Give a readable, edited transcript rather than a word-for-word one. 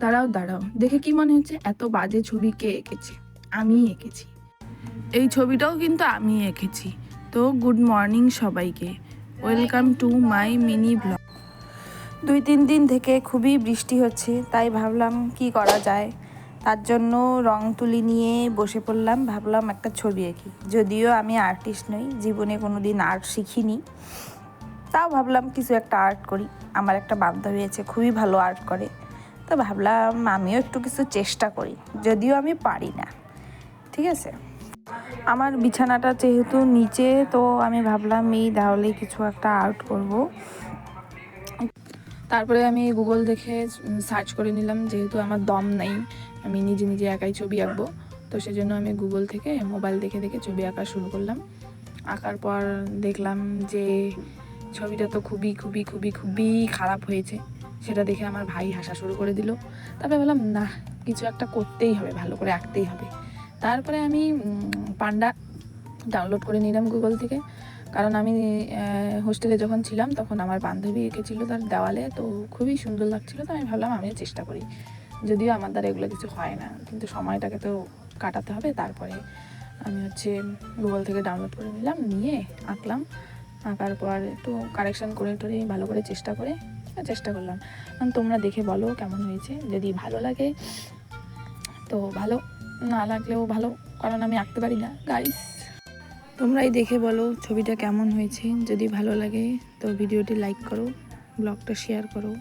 দাঁড়াও দাঁড়াও, দেখে কি মনে হচ্ছে এত বাজে ছবি কে এঁকেছে? আমি এঁকেছি। এই ছবিটাও কিন্তু আমি এঁকেছি। তো গুড মর্নিং সবাইকে, welcome to my mini blog. 2-3 দিন থেকে খুবই বৃষ্টি হচ্ছে, তাই ভাবলাম কি করা যায়। তার জন্য রং তুলি নিয়ে বসে পড়লাম, ভাবলাম একটা ছবি আঁকি। যদিও আমি আর্টিস্ট নই, জীবনে কোনো দিন আর্ট শিখিনি, তাও ভাবলাম কিছু একটা আর্ট করি। আমার একটা বান্ধবী আছে, খুবই ভালো আর্ট করে, তো ভাবলাম আমিও একটু কিছু চেষ্টা করি, যদিও আমি পারি না। ঠিক আছে, আমার বিছানাটা যেহেতু নিচে, তো আমি ভাবলাম এই তাহলে কিছু একটা আর্ট করব। তারপরে আমি গুগল দেখে সার্চ করে নিলাম, যেহেতু আমার দম নেই, আমি নিজে নিজে একাই ছবি আঁকবো, তো সেজন্য আমি গুগল থেকে মোবাইল দেখে দেখে ছবি আঁকা শুরু করলাম। আঁকার পর দেখলাম যে ছবিটা তো খুবই খুবই খুবই খুবই খারাপ হয়েছে। সেটা দেখে আমার ভাই হাসা শুরু করে দিল। তারপরে বললাম না, কিছু একটা করতেই হবে, ভালো করে আঁকতেই হবে। তারপরে আমি পান্ডা ডাউনলোড করে নিলাম গুগল থেকে, কারণ আমি হোস্টেলে যখন ছিলাম তখন আমার বান্ধবী এঁকেছিলো তার দেওয়ালে, তো খুবই সুন্দর লাগছিলো। তো আমি ভাবলাম আমিও চেষ্টা করি, যদিও আমার দ্বারা এগুলো কিছু হয় না, কিন্তু সময়টাকে তো কাটাতে হবে। তারপরে আমি গুগল থেকে ডাউনলোড করে নিলাম, নিয়ে আঁকলাম। আঁকার পর একটু কারেকশান করে টরে ভালো করে চেষ্টা করলাম। তোমরা দেখে বলো কেমন হয়েছে। যদি ভালো লাগে তো ভালো, না লাগলেও ভালো, কারণ আমি আঁকতে পারি না গাইস। তোমরাই দেখে বলো ছবিটা কেমন হয়েছে। যদি ভালো লাগে তো ভিডিওটি লাইক করো, ব্লগটা শেয়ার করো।